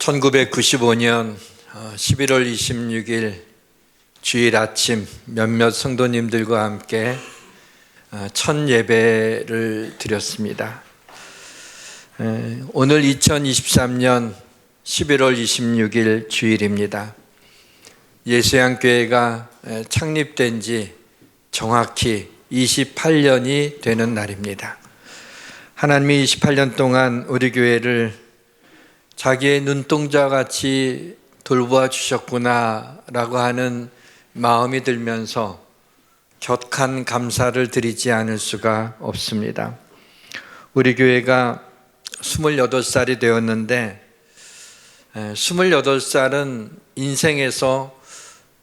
1995년 11월 26일 주일 아침 몇몇 성도님들과 함께 첫 예배를 드렸습니다. 오늘 2023년 11월 26일 주일입니다. 예수양교회가 창립된 지 정확히 28년이 되는 날입니다. 하나님이 28년 동안 우리 교회를 자기의 눈동자같이 돌보아 주셨구나 라고 하는 마음이 들면서 격한 감사를 드리지 않을 수가 없습니다. 우리 교회가 28살이 되었는데 28살은 인생에서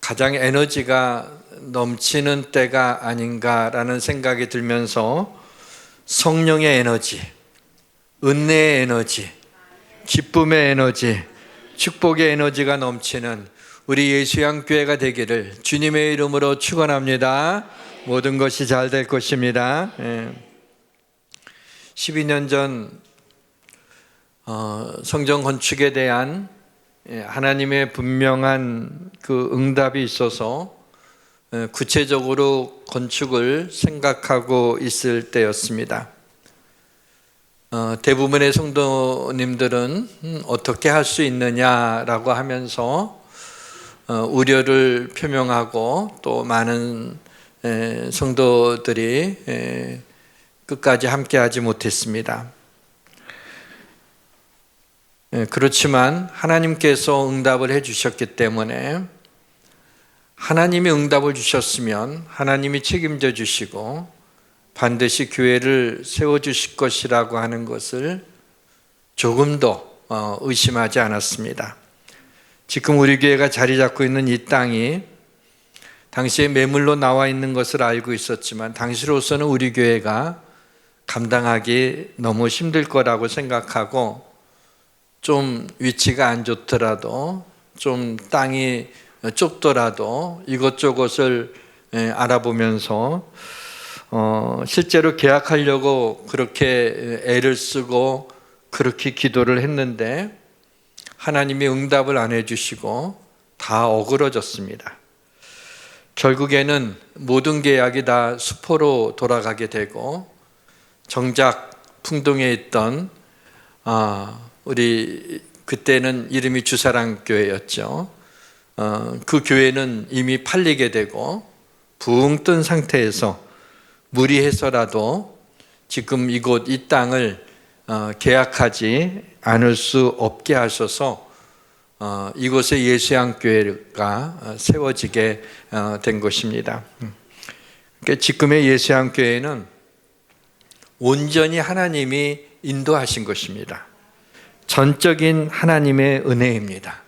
가장 에너지가 넘치는 때가 아닌가라는 생각이 들면서 성령의 에너지, 은혜의 에너지, 기쁨의 에너지, 축복의 에너지가 넘치는 우리 예수양교회가 되기를 주님의 이름으로 축원합니다. 모든 것이 잘 될 것입니다. 12년 전 성전 건축에 대한 하나님의 분명한 그 응답이 있어서 구체적으로 건축을 생각하고 있을 때였습니다. 대부분의 성도님들은 어떻게 할 수 있느냐라고 하면서 우려를 표명하고 또 많은 성도들이 끝까지 함께하지 못했습니다. 그렇지만 하나님께서 응답을 해주셨기 때문에 하나님이 응답을 주셨으면 하나님이 책임져 주시고 반드시 교회를 세워주실 것이라고 하는 것을 조금도 의심하지 않았습니다. 지금 우리 교회가 자리 잡고 있는 이 땅이 당시에 매물로 나와 있는 것을 알고 있었지만 당시로서는 우리 교회가 감당하기 너무 힘들 거라고 생각하고 좀 위치가 안 좋더라도 좀 땅이 좁더라도 이것저것을 알아보면서 실제로 계약하려고 그렇게 애를 쓰고 그렇게 기도를 했는데 하나님이 응답을 안 해주시고 다 어그러졌습니다. 결국에는 모든 계약이 다 수포로 돌아가게 되고 정작 풍동에 있던 우리 그때는 이름이 주사랑교회였죠. 그 교회는 이미 팔리게 되고 붕 뜬 상태에서 무리해서라도 지금 이곳 이 땅을 계약하지 않을 수 없게 하셔서 이곳에 예수양교회가 세워지게 된 것입니다. 그러니까 지금의 예수양교회는 온전히 하나님이 인도하신 것입니다. 전적인 하나님의 은혜입니다.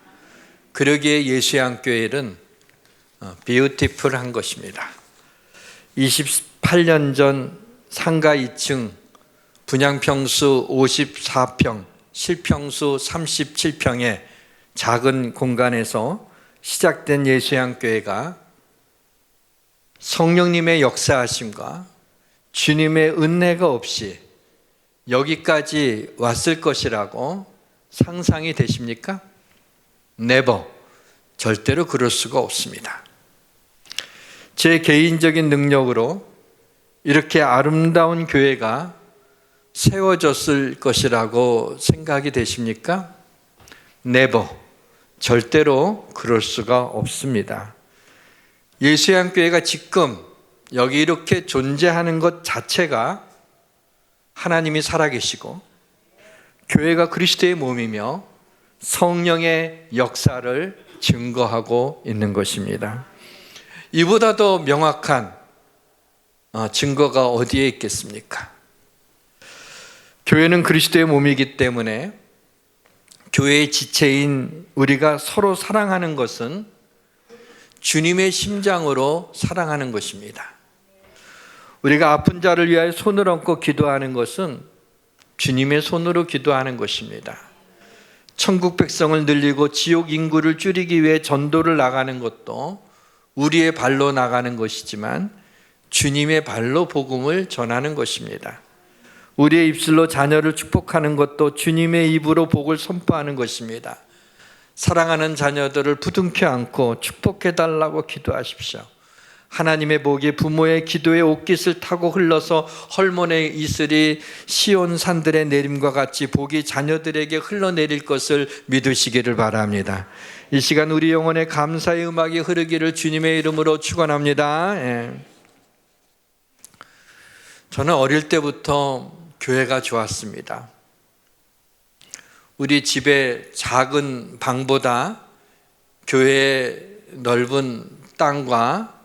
그러기에 예수양교회는 비유티풀한 것입니다. 28년 전 상가 2층 분양평수 54평 실평수 37평의 작은 공간에서 시작된 예수양교회가 성령님의 역사하심과 주님의 은혜가 없이 여기까지 왔을 것이라고 상상이 되십니까? Never. 절대로 그럴 수가 없습니다. 제 개인적인 능력으로 이렇게 아름다운 교회가 세워졌을 것이라고 생각이 되십니까? Never. 절대로 그럴 수가 없습니다. 예수양교회가 지금 여기 이렇게 존재하는 것 자체가 하나님이 살아계시고 교회가 그리스도의 몸이며 성령의 역사를 증거하고 있는 것입니다. 이보다 더 명확한 증거가 어디에 있겠습니까? 교회는 그리스도의 몸이기 때문에 교회의 지체인 우리가 서로 사랑하는 것은 주님의 심장으로 사랑하는 것입니다. 우리가 아픈 자를 위하여 손을 얹고 기도하는 것은 주님의 손으로 기도하는 것입니다. 천국 백성을 늘리고 지옥 인구를 줄이기 위해 전도를 나가는 것도 우리의 발로 나가는 것이지만 주님의 발로 복음을 전하는 것입니다. 우리의 입술로 자녀를 축복하는 것도 주님의 입으로 복을 선포하는 것입니다. 사랑하는 자녀들을 부둥켜 안고 축복해 달라고 기도하십시오. 하나님의 복이 부모의 기도의 옷깃을 타고 흘러서 헐몬의 이슬이 시온 산들의 내림과 같이 복이 자녀들에게 흘러내릴 것을 믿으시기를 바랍니다. 이 시간 우리 영혼에 감사의 음악이 흐르기를 주님의 이름으로 축원합니다. 저는 어릴 때부터 교회가 좋았습니다. 우리 집의 작은 방보다 교회의 넓은 땅과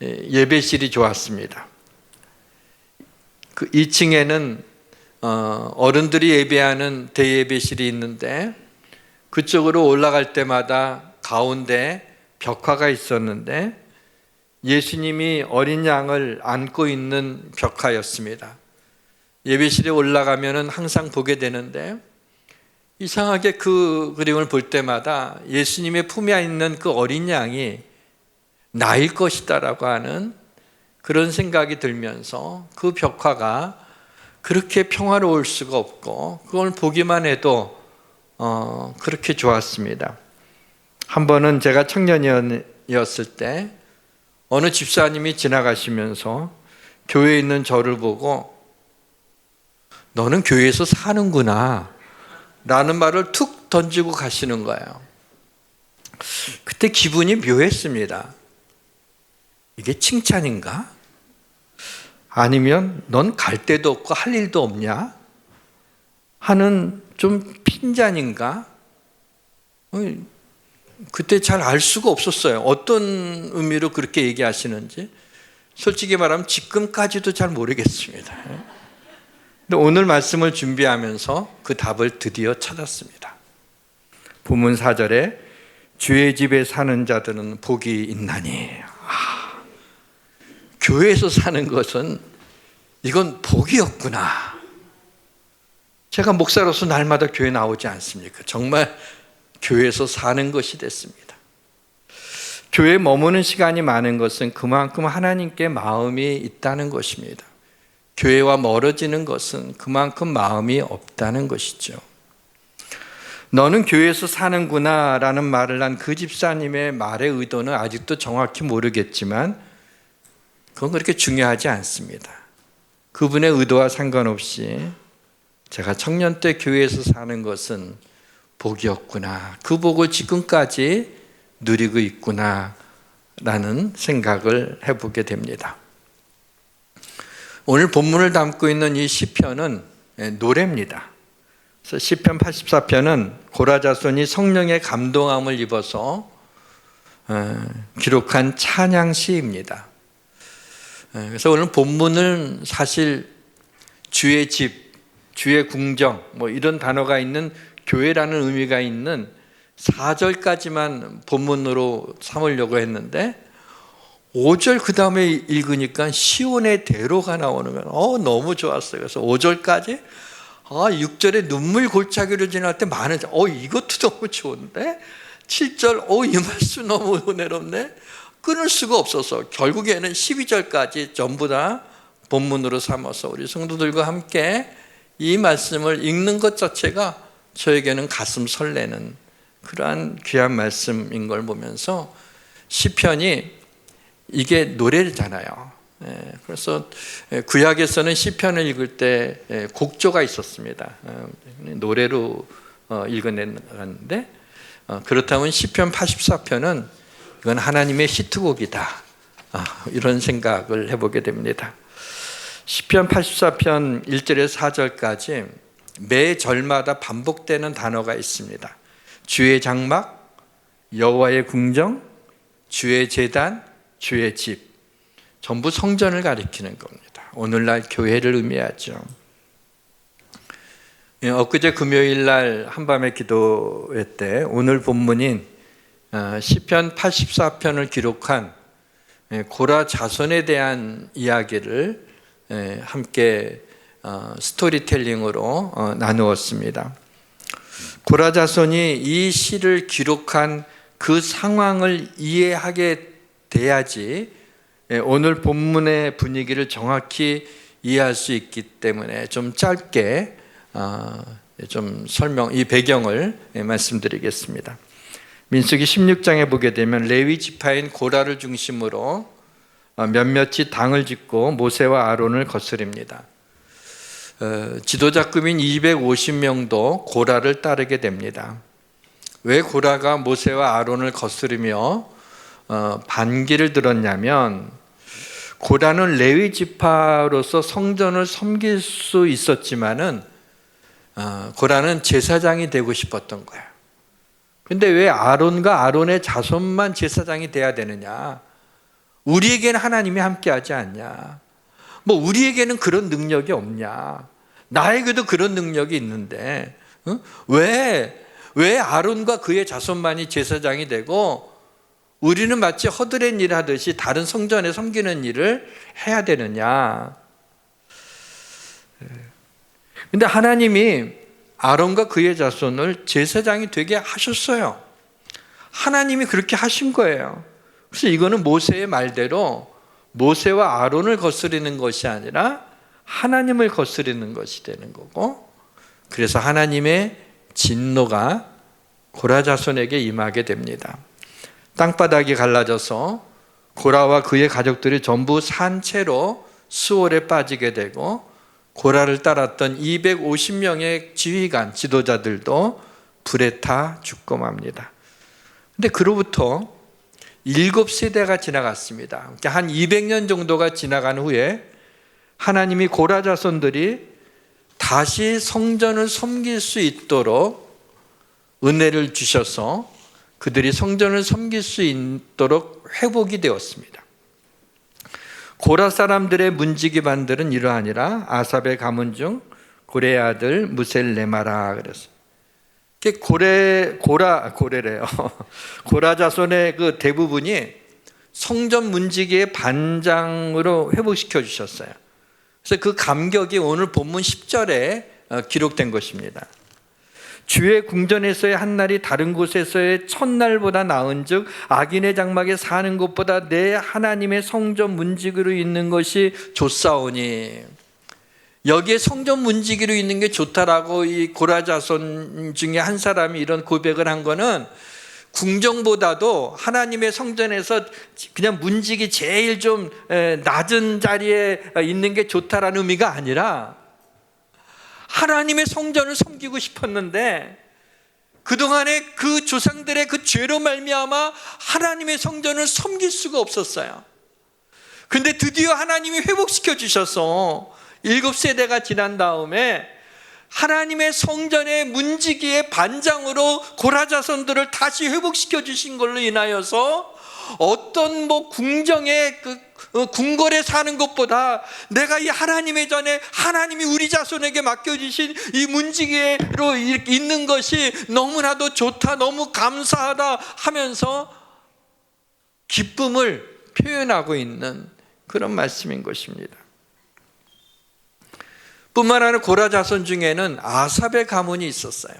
예배실이 좋았습니다. 그 2층에는 어른들이 예배하는 대예배실이 있는데 그쪽으로 올라갈 때마다 가운데 벽화가 있었는데 예수님이 어린 양을 안고 있는 벽화였습니다. 예배실에 올라가면 항상 보게 되는데 이상하게 그 그림을 볼 때마다 예수님의 품에 있는 그 어린 양이 나일 것이다라고 하는 그런 생각이 들면서 그 벽화가 그렇게 평화로울 수가 없고 그걸 보기만 해도 그렇게 좋았습니다. 한 번은 제가 청년이었을 때 어느 집사님이 지나가시면서 교회에 있는 저를 보고 너는 교회에서 사는구나 라는 말을 툭 던지고 가시는 거예요. 그때 기분이 묘했습니다. 이게 칭찬인가? 아니면 넌 갈 데도 없고 할 일도 없냐? 하는 좀 핀잔인가? 그때 잘 알 수가 없었어요. 어떤 의미로 그렇게 얘기하시는지 솔직히 말하면 지금까지도 잘 모르겠습니다. 근데 오늘 말씀을 준비하면서 그 답을 드디어 찾았습니다. 본문 4절에 주의 집에 사는 자들은 복이 있나니. 교회에서 사는 것은 이건 복이었구나. 제가 목사로서 날마다 교회 나오지 않습니까? 정말 교회에서 사는 것이 됐습니다. 교회에 머무는 시간이 많은 것은 그만큼 하나님께 마음이 있다는 것입니다. 교회와 멀어지는 것은 그만큼 마음이 없다는 것이죠. 너는 교회에서 사는구나 라는 말을 한 그 집사님의 말의 의도는 아직도 정확히 모르겠지만 그건 그렇게 중요하지 않습니다. 그분의 의도와 상관없이 제가 청년 때 교회에서 사는 것은 복이었구나. 그 복을 지금까지 누리고 있구나 라는 생각을 해보게 됩니다. 오늘 본문을 담고 있는 이 시편은 노래입니다. 그래서 시편 84편은 고라 자손이 성령의 감동함을 입어서 기록한 찬양 시입니다. 그래서 오늘 본문은 사실 주의 집, 주의 궁정 뭐 이런 단어가 있는 교회라는 의미가 있는 4절까지만 본문으로 삼으려고 했는데 5절 그 다음에 읽으니까 시온의 대로가 나오는 거예요. 너무 좋았어요. 그래서 5절까지 6절에 눈물 골짜기로 지날 때 많은 이것도 너무 좋은데 7절 이 말씀 너무 은혜롭네. 끊을 수가 없어서 결국에는 12절까지 전부 다 본문으로 삼아서 우리 성도들과 함께 이 말씀을 읽는 것 자체가 저에게는 가슴 설레는 그러한 귀한 말씀인 걸 보면서 시편이 이게 노래잖아요. 그래서 구약에서는 시편을 읽을 때 곡조가 있었습니다. 노래로 읽어냈는데 그렇다면 시편 84편은 이건 하나님의 히트곡이다. 이런 생각을 해보게 됩니다. 시편 84편 1절에서 4절까지 매 절마다 반복되는 단어가 있습니다. 주의 장막, 여호와의 궁정, 주의 제단, 주의 집. 전부 성전을 가리키는 겁니다. 오늘날 교회를 의미하죠. 엊그제 금요일 날 한밤의 기도회 때 오늘 본문인 시편 84편을 기록한 고라 자손에 대한 이야기를 함께 스토리텔링으로 나누었습니다. 고라 자손이 이 시를 기록한 그 상황을 이해하게 돼야지 오늘 본문의 분위기를 정확히 이해할 수 있기 때문에 좀 짧게 좀 이 배경을 말씀드리겠습니다. 민수기 16장에 보게 되면 레위 지파인 고라를 중심으로 몇몇이 당을 짓고 모세와 아론을 거스립니다. 지도자급인 250명도 고라를 따르게 됩니다. 왜 고라가 모세와 아론을 거스르며 반기를 들었냐면, 고라는 레위 지파로서 성전을 섬길 수 있었지만은 고라는 제사장이 되고 싶었던 거예요. 근데 왜 아론과 아론의 자손만 제사장이 돼야 되느냐? 우리에게는 하나님이 함께하지 않냐? 뭐 우리에게는 그런 능력이 없냐? 나에게도 그런 능력이 있는데 왜 아론과 그의 자손만이 제사장이 되고 우리는 마치 허드렛 일 하듯이 다른 성전에 섬기는 일을 해야 되느냐? 근데 하나님이 아론과 그의 자손을 제사장이 되게 하셨어요. 하나님이 그렇게 하신 거예요. 그래서 이거는 모세의 말대로 모세와 아론을 거스르는 것이 아니라 하나님을 거스르는 것이 되는 거고, 그래서 하나님의 진노가 고라 자손에게 임하게 됩니다. 땅바닥이 갈라져서 고라와 그의 가족들이 전부 산채로 수월에 빠지게 되고, 고라를 따랐던 250명의 지휘관, 지도자들도 불에 타 죽고 맙니다. 근데 그로부터 7세대가 지나갔습니다. 한 200년 정도가 지나간 후에 하나님이 고라 자손들이 다시 성전을 섬길 수 있도록 은혜를 주셔서 그들이 성전을 섬길 수 있도록 회복이 되었습니다. 고라 사람들의 문지기 반들은 이러하니라. 아삽의 가문 중 고레의 아들 무셀레마라 그랬어요. 고래래요. 고라 자손의 그 대부분이 성전 문지기의 반장으로 회복시켜 주셨어요. 그래서 그 감격이 오늘 본문 10절에 기록된 것입니다. 주의 궁전에서의 한 날이 다른 곳에서의 첫날보다 나은즉 악인의 장막에 사는 것보다 내 하나님의 성전 문지기로 있는 것이 좋사오니. 여기에 성전 문지기로 있는 게 좋다라고 이 고라 자손 중에 한 사람이 이런 고백을 한 거는, 궁정보다도 하나님의 성전에서 그냥 문지기 제일 좀 낮은 자리에 있는 게 좋다라는 의미가 아니라, 하나님의 성전을 섬기고 싶었는데 그동안에 그 조상들의 그 죄로 말미암아 하나님의 성전을 섬길 수가 없었어요. 근데 드디어 하나님이 회복시켜 주셔서 7세대가 지난 다음에 하나님의 성전의 문지기의 반장으로 고라 자손들을 다시 회복시켜 주신 걸로 인하여서 어떤 궁정의 궁궐에 사는 것보다 내가 이 하나님의 전에 하나님이 우리 자손에게 맡겨주신 이 문지기로 있는 것이 너무나도 좋다, 너무 감사하다 하면서 기쁨을 표현하고 있는 그런 말씀인 것입니다. 뿐만 아니라 고라 자손 중에는 아삽의 가문이 있었어요.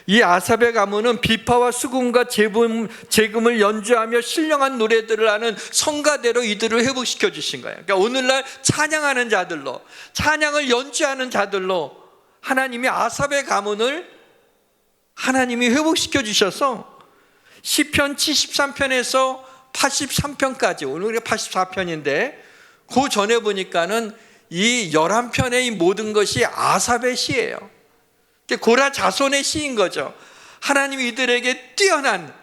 이 아삽의 가문은 비파와 수금과 재금을 연주하며 신령한 노래들을 하는 성가대로 이들을 회복시켜 주신 거예요. 그러니까 오늘날 찬양하는 자들로, 찬양을 연주하는 자들로 하나님이 아삽의 가문을 하나님이 회복시켜 주셔서 시편 73편에서 83편까지, 오늘 우리가 84편인데 그 전에 보니까는 이 11편의 이 모든 것이 아삽의 시예요. 고라 자손의 시인 거죠. 하나님이 이들에게 뛰어난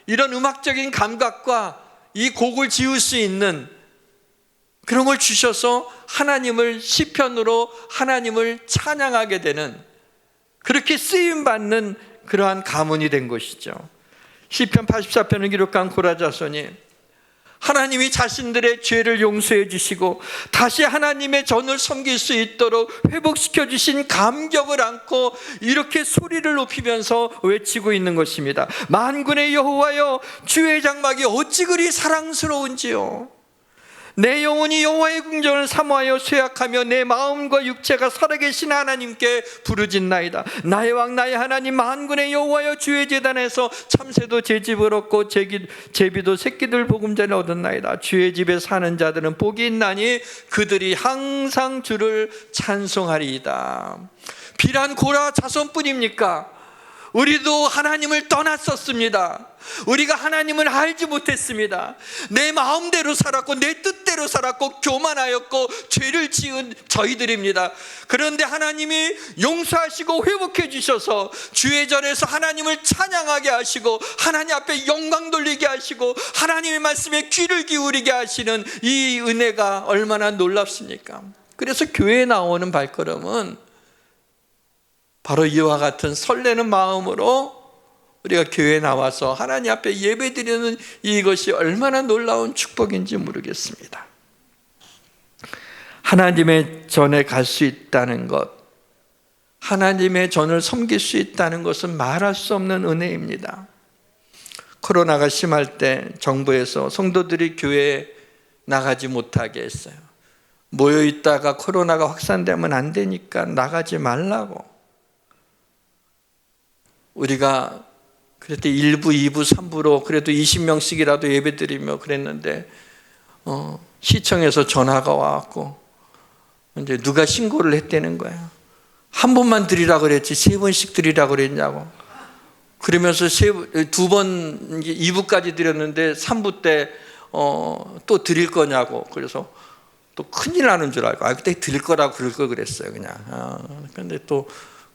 이런 음악적인 감각과 이 곡을 지을 수 있는 그런 걸 주셔서 하나님을 시편으로 하나님을 찬양하게 되는, 그렇게 쓰임받는 그러한 가문이 된 것이죠. 시편 84편을 기록한 고라 자손이 하나님이 자신들의 죄를 용서해 주시고 다시 하나님의 전을 섬길 수 있도록 회복시켜 주신 감격을 안고 이렇게 소리를 높이면서 외치고 있는 것입니다. 만군의 여호와여, 주의 장막이 어찌 그리 사랑스러운지요. 내 영혼이 여호와의 궁전을 사모하여 쇠약하며 내 마음과 육체가 살아계신 하나님께 부르짖나이다. 나의 왕 나의 하나님 만군의 여호와여, 주의 제단에서 참새도 제 집을 얻고 제비도 새끼들 보금자를 얻었나이다. 주의 집에 사는 자들은 복이 있나니 그들이 항상 주를 찬송하리이다. 비란 고라 자손뿐입니까? 우리도 하나님을 떠났었습니다. 우리가 하나님을 알지 못했습니다. 내 마음대로 살았고 내 뜻대로 살았고 교만하였고 죄를 지은 저희들입니다. 그런데 하나님이 용서하시고 회복해 주셔서 주의 전에서 하나님을 찬양하게 하시고 하나님 앞에 영광 돌리게 하시고 하나님의 말씀에 귀를 기울이게 하시는 이 은혜가 얼마나 놀랍습니까? 그래서 교회에 나오는 발걸음은 바로 이와 같은 설레는 마음으로 우리가 교회에 나와서 하나님 앞에 예배드리는 이것이 얼마나 놀라운 축복인지 모르겠습니다. 하나님의 전에 갈 수 있다는 것, 하나님의 전을 섬길 수 있다는 것은 말할 수 없는 은혜입니다. 코로나가 심할 때 정부에서 성도들이 교회에 나가지 못하게 했어요. 모여 있다가 코로나가 확산되면 안 되니까 나가지 말라고. 우리가 그때 1부, 2부, 3부로 그래도 20명씩이라도 예배드리며 그랬는데 시청에서 전화가 와갖고 이제 누가 신고를 했다는 거야. 한 번만 드리라고 그랬지 3번씩 드리라고 그랬냐고. 그러면서 2번 2부까지 드렸는데 3부 때 또 드릴 거냐고. 그래서 또 큰일 나는 줄 알고 그때 드릴 거라고 그럴 걸 그랬어요. 그냥. 근데 또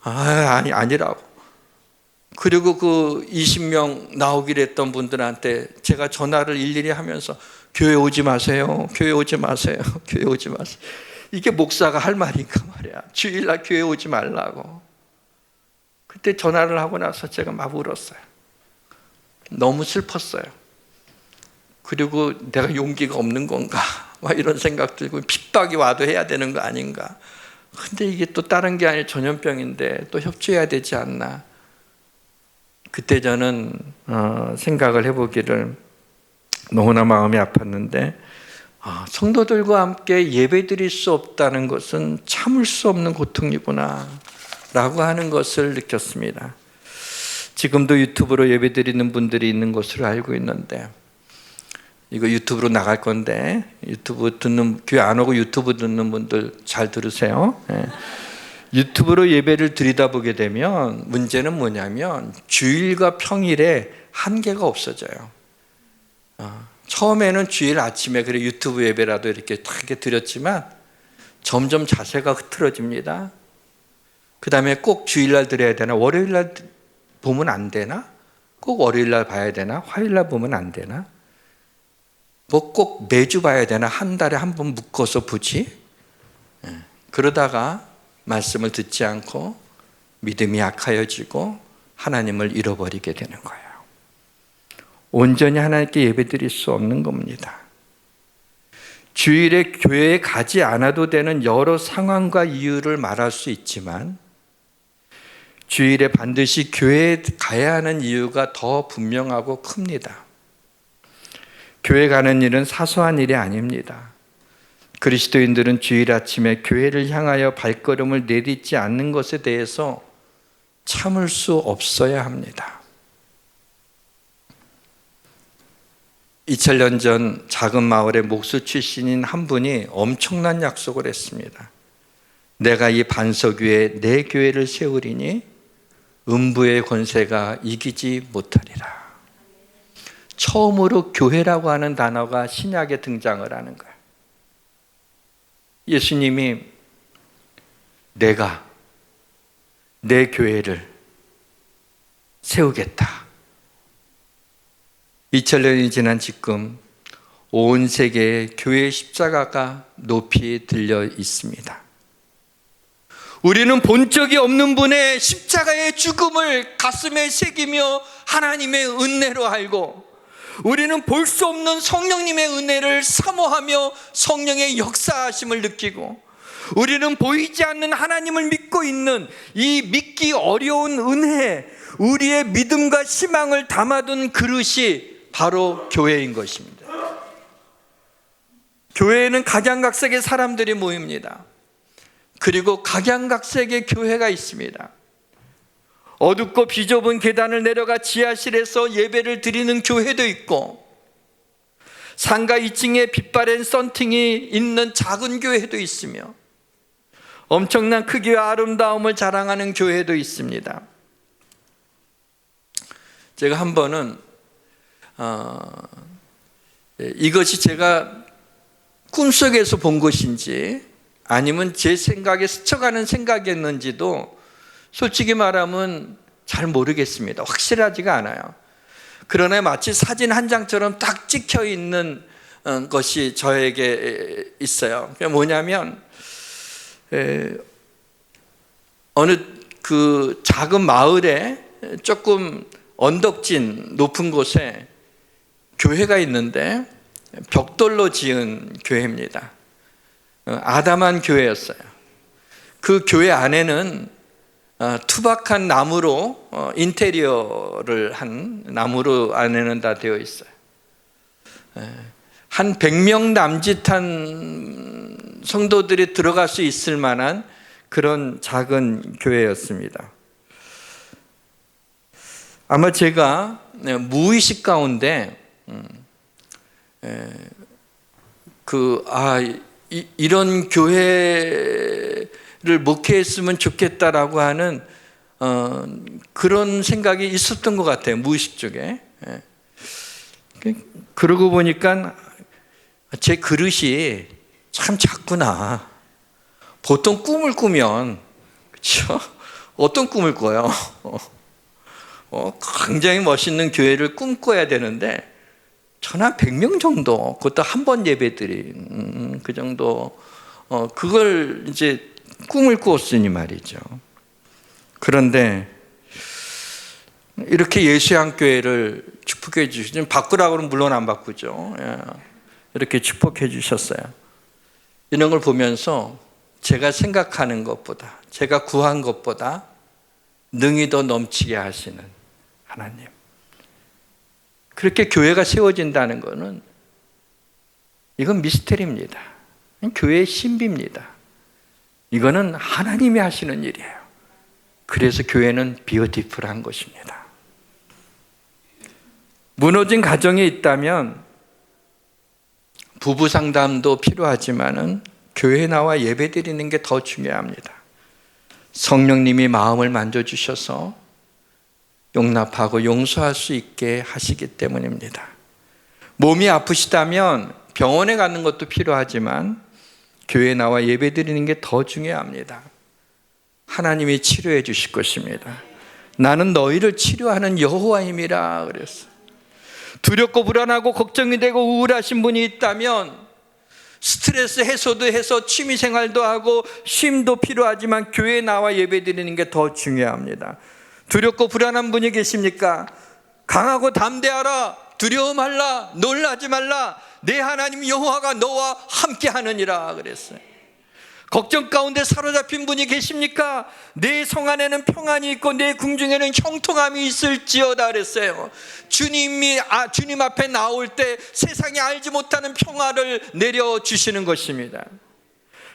아니라고. 그리고 그 20명 나오기로 했던 분들한테 제가 전화를 일일이 하면서 교회 오지 마세요. 교회 오지 마세요. 교회 오지 마세요. 이게 목사가 할 말인가 말이야. 주일날 교회 오지 말라고. 그때 전화를 하고 나서 제가 막 울었어요. 너무 슬펐어요. 그리고 내가 용기가 없는 건가 막 이런 생각 들고 핍박이 와도 해야 되는 거 아닌가. 근데 이게 또 다른 게 아니라 전염병인데 또 협조해야 되지 않나. 그때 저는 생각을 해보기를 너무나 마음이 아팠는데 성도들과 함께 예배드릴 수 없다는 것은 참을 수 없는 고통이구나 라고 하는 것을 느꼈습니다. 지금도 유튜브로 예배드리는 분들이 있는 것으로 알고 있는데 이거 유튜브로 나갈 건데 유튜브 듣는 교회 안 오고 유튜브 듣는 분들 잘 들으세요. 유튜브로 예배를 드리다 보게 되면 문제는 뭐냐면 주일과 평일에 한계가 없어져요. 처음에는 주일 아침에 그래 유튜브 예배라도 이렇게 드렸지만 점점 자세가 흐트러집니다. 그 다음에 꼭 주일날 드려야 되나? 월요일날 보면 안 되나? 꼭 월요일날 봐야 되나? 화요일날 보면 안 되나? 뭐 꼭 매주 봐야 되나? 한 달에 한 번 묶어서 보지? 그러다가 말씀을 듣지 않고 믿음이 약하여지고 하나님을 잃어버리게 되는 거예요. 온전히 하나님께 예배드릴 수 없는 겁니다. 주일에 교회에 가지 않아도 되는 여러 상황과 이유를 말할 수 있지만 주일에 반드시 교회에 가야 하는 이유가 더 분명하고 큽니다. 교회 가는 일은 사소한 일이 아닙니다. 그리스도인들은 주일 아침에 교회를 향하여 발걸음을 내딛지 않는 것에 대해서 참을 수 없어야 합니다. 2000년 전 작은 마을의 목수 출신인 한 분이 엄청난 약속을 했습니다. 내가 이 반석 위에 내 교회를 세우리니 음부의 권세가 이기지 못하리라. 처음으로 교회라고 하는 단어가 신약에 등장을 하는 거예요. 예수님이 내가 내 교회를 세우겠다. 2000년이 지난 지금 온 세계에 교회의 십자가가 높이 들려 있습니다. 우리는 본 적이 없는 분의 십자가의 죽음을 가슴에 새기며 하나님의 은혜로 알고 우리는 볼 수 없는 성령님의 은혜를 사모하며 성령의 역사하심을 느끼고 우리는 보이지 않는 하나님을 믿고 있는 이 믿기 어려운 은혜, 우리의 믿음과 희망을 담아둔 그릇이 바로 교회인 것입니다. 교회에는 각양각색의 사람들이 모입니다. 그리고 각양각색의 교회가 있습니다. 어둡고 비좁은 계단을 내려가 지하실에서 예배를 드리는 교회도 있고 상가 2층에 빛바랜 썬팅이 있는 작은 교회도 있으며 엄청난 크기와 아름다움을 자랑하는 교회도 있습니다. 제가 한 번은 이것이 제가 꿈속에서 본 것인지 아니면 제 생각에 스쳐가는 생각이었는지도 솔직히 말하면 잘 모르겠습니다. 확실하지가 않아요. 그러나 마치 사진 한 장처럼 딱 찍혀 있는 것이 저에게 있어요. 그게 뭐냐면 어느 그 작은 마을에 조금 언덕진 높은 곳에 교회가 있는데 벽돌로 지은 교회입니다. 아담한 교회였어요. 그 교회 안에는 투박한 나무로 인테리어를 한 나무로 안에는 다 되어 있어요. 한 100명 남짓한 성도들이 들어갈 수 있을 만한 그런 작은 교회였습니다. 아마 제가 무의식 가운데 이런 교회를 목회했으면 좋겠다라고 하는 그런 생각이 있었던 것 같아요. 무의식 쪽에. 그러고 보니까 제 그릇이 참 작구나. 보통 꿈을 꾸면, 그렇죠? 어떤 꿈을 꿔요? 굉장히 멋있는 교회를 꿈꿔야 되는데 저는 한 100명 정도, 그것도 한 번 예배드린 그 정도, 그걸 이제 꿈을 꾸었으니 말이죠. 그런데 이렇게 예수양교회를 축복해 주시죠. 바꾸라고 하면 물론 안 바꾸죠. 이렇게 축복해 주셨어요. 이런 걸 보면서 제가 생각하는 것보다, 제가 구한 것보다 능히 더 넘치게 하시는 하나님. 그렇게 교회가 세워진다는 것은 이건 미스테리입니다. 교회의 신비입니다. 이거는 하나님이 하시는 일이에요. 그래서 교회는 비오티풀한 것입니다. 무너진 가정이 있다면 부부 상담도 필요하지만은 교회에 나와 예배 드리는 게 더 중요합니다. 성령님이 마음을 만져주셔서 용납하고 용서할 수 있게 하시기 때문입니다. 몸이 아프시다면 병원에 가는 것도 필요하지만 교회에 나와 예배 드리는 게 더 중요합니다. 하나님이 치료해 주실 것입니다. 나는 너희를 치료하는 여호와임이라 그랬어요. 두렵고 불안하고 걱정이 되고 우울하신 분이 있다면 스트레스 해소도 해서 취미생활도 하고 쉼도 필요하지만 교회에 나와 예배 드리는 게 더 중요합니다. 두렵고 불안한 분이 계십니까? 강하고 담대하라. 두려워 말라. 놀라지 말라. 내 하나님 여호와가 너와 함께 하느니라 그랬어요. 걱정 가운데 사로잡힌 분이 계십니까? 내 성 안에는 평안이 있고 내 궁중에는 형통함이 있을지어다 그랬어요. 주님 앞에 나올 때 세상이 알지 못하는 평화를 내려주시는 것입니다.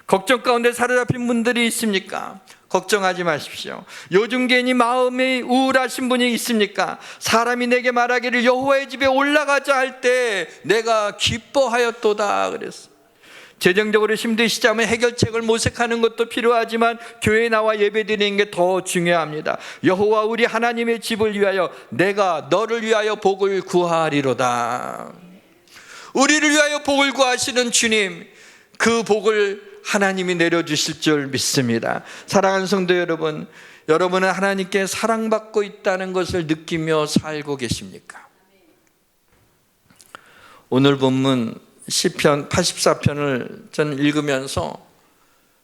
걱정 가운데 사로잡힌 분들이 있습니까? 걱정하지 마십시오. 요즘 괜히 마음이 우울하신 분이 있습니까? 사람이 내게 말하기를 여호와의 집에 올라가자 할 때 내가 기뻐하였도다 그랬어요. 재정적으로 힘드시다면 해결책을 모색하는 것도 필요하지만 교회에 나와 예배드리는 게 더 중요합니다. 여호와 우리 하나님의 집을 위하여 내가 너를 위하여 복을 구하리로다. 우리를 위하여 복을 구하시는 주님, 그 복을 하나님이 내려주실 줄 믿습니다. 사랑하는 성도 여러분, 여러분은 하나님께 사랑받고 있다는 것을 느끼며 살고 계십니까? 오늘 본문 시편 84편을 저는 읽으면서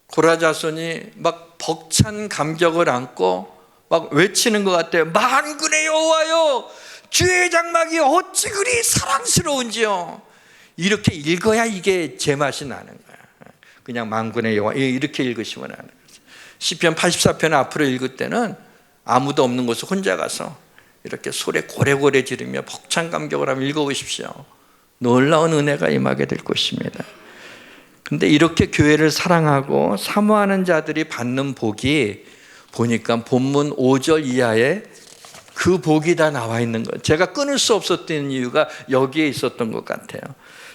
고라자손이 막 벅찬 감격을 안고 막 외치는 것 같아요. 만군의 여호와여, 주의 장막이 어찌 그리 사랑스러운지요. 이렇게 읽어야 이게 제맛이 나는 거야. 그냥 만군의 여호와 이렇게 읽으시면 안 돼요. 시편 84편 앞으로 읽을 때는 아무도 없는 곳에 혼자 가서 이렇게 소리 고래고래 지르며 벅찬 감격을 하며 읽어보십시오. 놀라운 은혜가 임하게 될 것입니다. 근데 이렇게 교회를 사랑하고 사모하는 자들이 받는 복이 보니까 본문 5절 이하에 그 복이 다 나와 있는 것. 제가 끊을 수 없었던 이유가 여기에 있었던 것 같아요.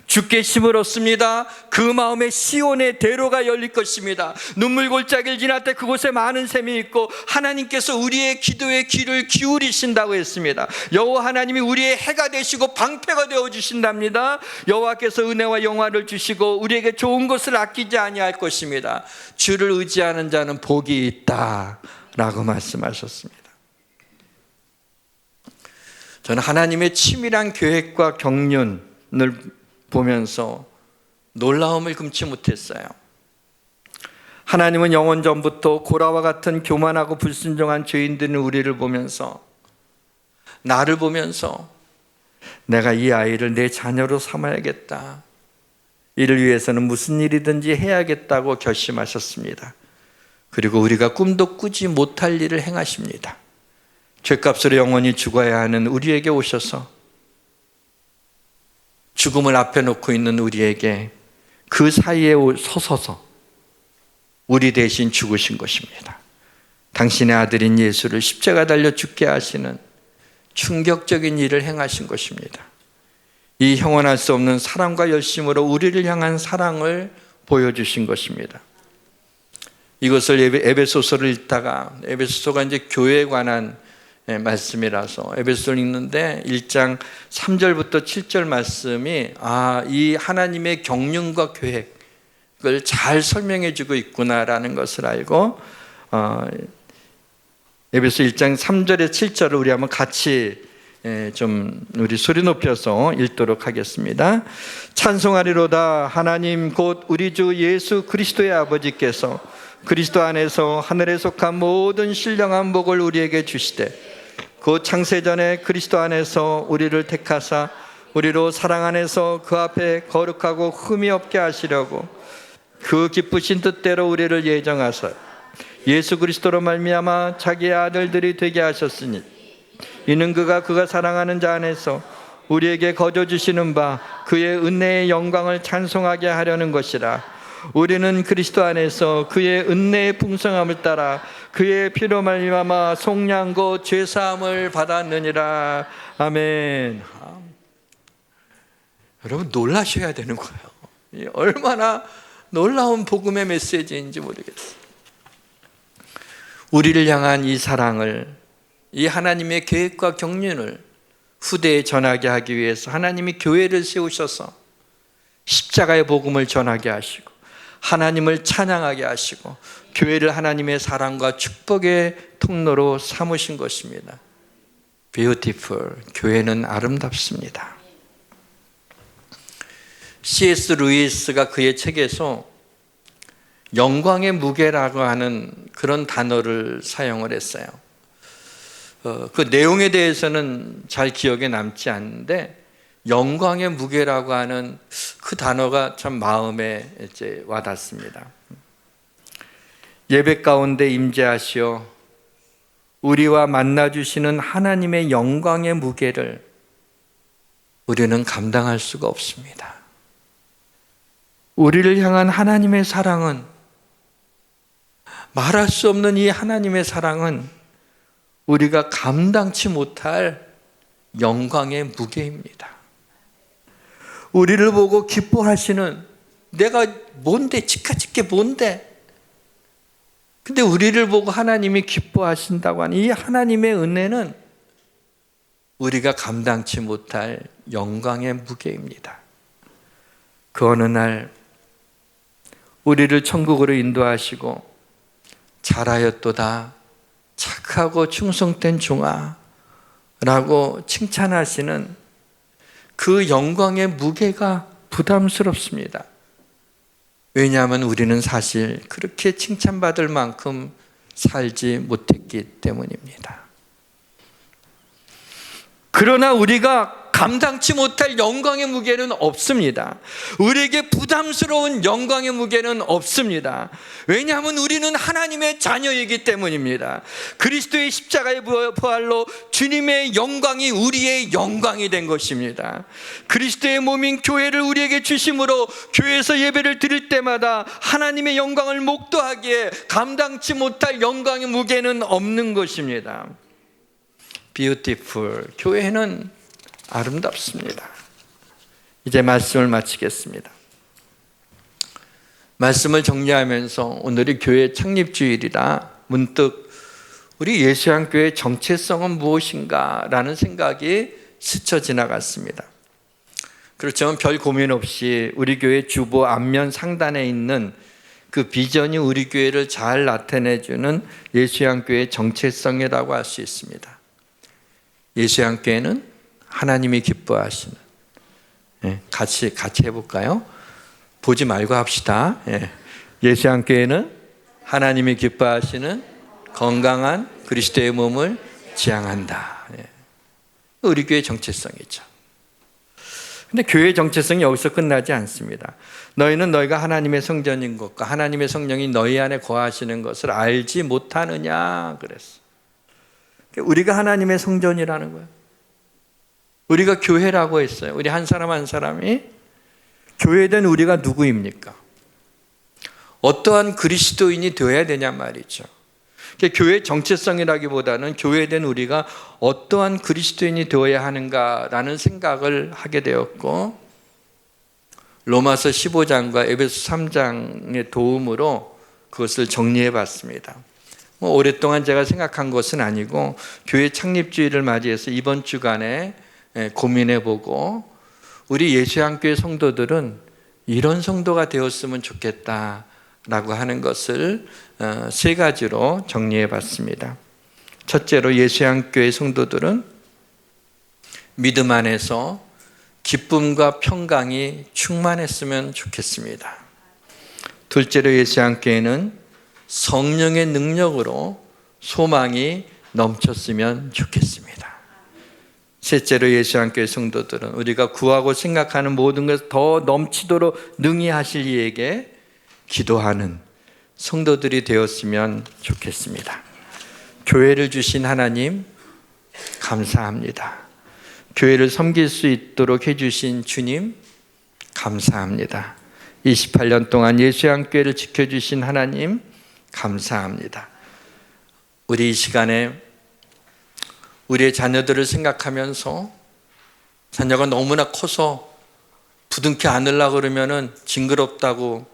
주께 힘을 얻습니다. 그 마음에 시온의 대로가 열릴 것입니다. 눈물 골짜기를 지날 때 그곳에 많은 샘이 있고 하나님께서 우리의 기도에 귀를 기울이신다고 했습니다. 여호와 하나님이 우리의 해가 되시고 방패가 되어 주신답니다. 여호와께서 은혜와 영화를 주시고 우리에게 좋은 것을 아끼지 아니할 것입니다. 주를 의지하는 자는 복이 있다라고 말씀하셨습니다. 저는 하나님의 치밀한 계획과 경륜을 보면서 놀라움을 금치 못했어요. 하나님은 영원 전부터 고라와 같은 교만하고 불순종한 죄인들인 우리를 보면서, 나를 보면서 내가 이 아이를 내 자녀로 삼아야겠다, 이를 위해서는 무슨 일이든지 해야겠다고 결심하셨습니다. 그리고 우리가 꿈도 꾸지 못할 일을 행하십니다. 죄값으로 영원히 죽어야 하는 우리에게 오셔서 죽음을 앞에 놓고 있는 우리에게 그 사이에 서서서 우리 대신 죽으신 것입니다. 당신의 아들인 예수를 십자가 달려 죽게 하시는 충격적인 일을 행하신 것입니다. 이 형언할 수 없는 사랑과 열심으로 우리를 향한 사랑을 보여주신 것입니다. 이것을 에베소서를 읽다가, 에베소서가 이제 교회에 관한 말씀이라서 에베소서를 읽는데 1장 3절부터 7절 말씀이 이 하나님의 경륜과 계획을 잘 설명해 주고 있구나라는 것을 알고 에베소 1장 3절에 7절을 우리 한번 같이 좀 우리 소리 높여서 읽도록 하겠습니다. 찬송하리로다. 하나님 곧 우리 주 예수 그리스도의 아버지께서 그리스도 안에서 하늘에 속한 모든 신령한 복을 우리에게 주시되 그 창세전에 그리스도 안에서 우리를 택하사 우리로 사랑 안에서 그 앞에 거룩하고 흠이 없게 하시려고 그 기쁘신 뜻대로 우리를 예정하사 예수 그리스도로 말미암아 자기의 아들들이 되게 하셨으니 이는 그가 사랑하는 자 안에서 우리에게 거저 주시는 바 그의 은혜의 영광을 찬송하게 하려는 것이라. 우리는 그리스도 안에서 그의 은혜의 풍성함을 따라 그의 피로 말미암아 속량고 죄사함을 받았느니라. 아멘. 여러분 놀라셔야 되는 거예요. 얼마나 놀라운 복음의 메시지인지 모르겠어요. 우리를 향한 이 사랑을, 이 하나님의 계획과 경륜을 후대에 전하게 하기 위해서 하나님이 교회를 세우셔서 십자가의 복음을 전하게 하시고 하나님을 찬양하게 하시고 교회를 하나님의 사랑과 축복의 통로로 삼으신 것입니다. Beautiful. 교회는 아름답습니다. C.S. 루이스가 그의 책에서 영광의 무게라고 하는 그런 단어를 사용을 했어요. 그 내용에 대해서는 잘 기억에 남지 않는데 영광의 무게라고 하는 그 단어가 참 마음에 이제 와닿습니다. 예배 가운데 임재하시어 우리와 만나주시는 하나님의 영광의 무게를 우리는 감당할 수가 없습니다. 우리를 향한 하나님의 사랑은, 말할 수 없는 이 하나님의 사랑은 우리가 감당치 못할 영광의 무게입니다. 우리를 보고 기뻐하시는, 내가 뭔데, 치카치게 뭔데? 근데 우리를 보고 하나님이 기뻐하신다고 하는 이 하나님의 은혜는 우리가 감당치 못할 영광의 무게입니다. 그 어느 날 우리를 천국으로 인도하시고 잘하였도다 착하고 충성된 종아 라고 칭찬하시는 그 영광의 무게가 부담스럽습니다. 왜냐하면 우리는 사실 그렇게 칭찬받을 만큼 살지 못했기 때문입니다. 그러나 우리가 감당치 못할 영광의 무게는 없습니다. 우리에게 부담스러운 영광의 무게는 없습니다. 왜냐하면 우리는 하나님의 자녀이기 때문입니다. 그리스도의 십자가의 부활로 주님의 영광이 우리의 영광이 된 것입니다. 그리스도의 몸인 교회를 우리에게 주심으로 교회에서 예배를 드릴 때마다 하나님의 영광을 목도하기에 감당치 못할 영광의 무게는 없는 것입니다. beautiful. 교회는 아름답습니다. 이제 말씀을 마치겠습니다. 말씀을 정리하면서 오늘이 교회 창립주일이라 문득 우리 예수양교회의 정체성은 무엇인가 라는 생각이 스쳐 지나갔습니다. 그렇지만 별 고민 없이 우리 교회 주보 앞면 상단에 있는 그 비전이 우리 교회를 잘 나타내주는 예수양교회의 정체성이라고 할 수 있습니다. 예수양교회는 하나님이 기뻐하시는, 같이 해볼까요? 보지 말고 합시다. 예수양교회는 하나님이 기뻐하시는 건강한 그리스도의 몸을 지향한다. 우리 교회의 정체성이죠. 근데 교회의 정체성이 여기서 끝나지 않습니다. 너희는 너희가 하나님의 성전인 것과 하나님의 성령이 너희 안에 거하시는 것을 알지 못하느냐 그랬어. 우리가 하나님의 성전이라는 거예요. 우리가 교회라고 했어요. 우리 한 사람 한 사람이 교회된 우리가 누구입니까? 어떠한 그리스도인이 되어야 되냐 말이죠. 교회의 정체성이라기보다는 교회된 우리가 어떠한 그리스도인이 되어야 하는가라는 생각을 하게 되었고, 로마서 15장과 에베소 3장의 도움으로 그것을 정리해 봤습니다. 오랫동안 제가 생각한 것은 아니고 교회 창립주일을 맞이해서 이번 주간에 고민해 보고 우리 예수양교회 성도들은 이런 성도가 되었으면 좋겠다라고 하는 것을 세 가지로 정리해 봤습니다. 첫째로 예수양교회 성도들은 믿음 안에서 기쁨과 평강이 충만했으면 좋겠습니다. 둘째로 예수양교회는 성령의 능력으로 소망이 넘쳤으면 좋겠습니다. 셋째로 예수양교회 성도들은 우리가 구하고 생각하는 모든 것을 더 넘치도록 능히 하실 이에게 기도하는 성도들이 되었으면 좋겠습니다. 교회를 주신 하나님 감사합니다. 교회를 섬길 수 있도록 해주신 주님 감사합니다. 28년 동안 예수양교회를 지켜주신 하나님 감사합니다. 우리 이 시간에 우리의 자녀들을 생각하면서 자녀가 너무나 커서 부둥켜 안으려고 그러면은 징그럽다고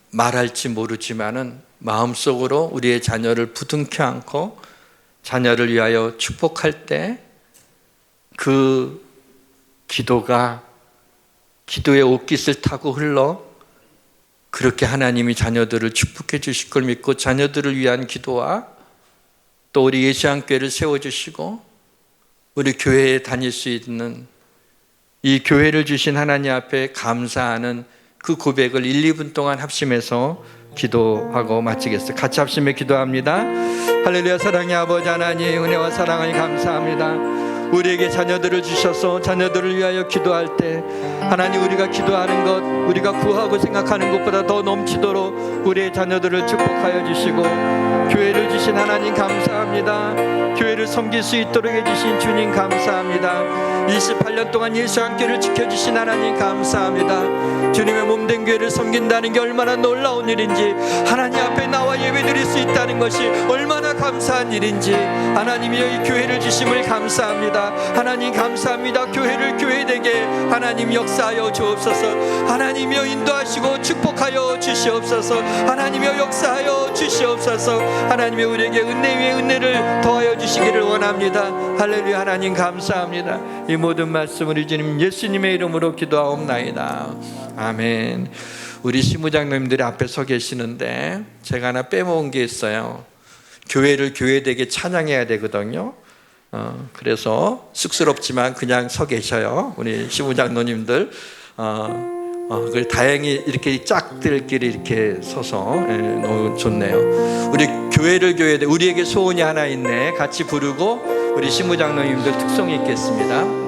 말할지 모르지만은 마음속으로 우리의 자녀를 부둥켜 안고 자녀를 위하여 축복할 때 그 기도가 기도의 옷깃을 타고 흘러 그렇게 하나님이 자녀들을 축복해 주실 걸 믿고 자녀들을 위한 기도와 또 우리 예수양교회를 세워주시고 우리 교회에 다닐 수 있는 이 교회를 주신 하나님 앞에 감사하는 그 고백을 1, 2분 동안 합심해서 기도하고 마치겠습니다. 같이 합심해 기도합니다. 할렐루야. 사랑의 아버지 하나님, 은혜와 사랑을 감사합니다. 우리에게 자녀들을 주셔서 자녀들을 위하여 기도할 때 하나님, 우리가 기도하는 것, 우리가 구하고 생각하는 것보다 더 넘치도록 우리의 자녀들을 축복하여 주시고 교회를 주신 하나님 감사합니다. 교회를 섬길 수 있도록 해주신 주님 감사합니다. 28년 동안 예수양교회를 지켜주신 하나님 감사합니다. 주님의 몸된 교회를 섬긴다는 게 얼마나 놀라운 일인지, 하나님 앞에 나와 예배드릴 수 있다는 것이 얼마나 감사한 일인지 하나님이여 이 교회를 주심을 감사합니다. 하나님 감사합니다. 교회를 교회되게 하나님 역사하여 주옵소서. 하나님이여 인도하시고 축복하여 주시옵소서. 하나님이여 역사하여 주시옵소서. 하나님이여 우리에게 은혜 위에 은혜를 더하여 주시기를 원합니다. 할렐루야. 하나님 감사합니다. 이 모든 말씀 우리 주님 예수님의 이름으로 기도하옵나이다. 아멘. 우리 시무장님들이 앞에 서 계시는데 제가 하나 빼먹은 게 있어요. 교회를 교회되게 찬양해야 되거든요. 그래서 쑥스럽지만 그냥 서 계셔요. 우리 시무장로님들. 다행히 이렇게 짝들끼리 이렇게 서서 너무 좋네요. 우리 교회를 교회되 우리에게 소원이 하나 있네. 같이 부르고 우리 시무장로님들 특송이 있겠습니다.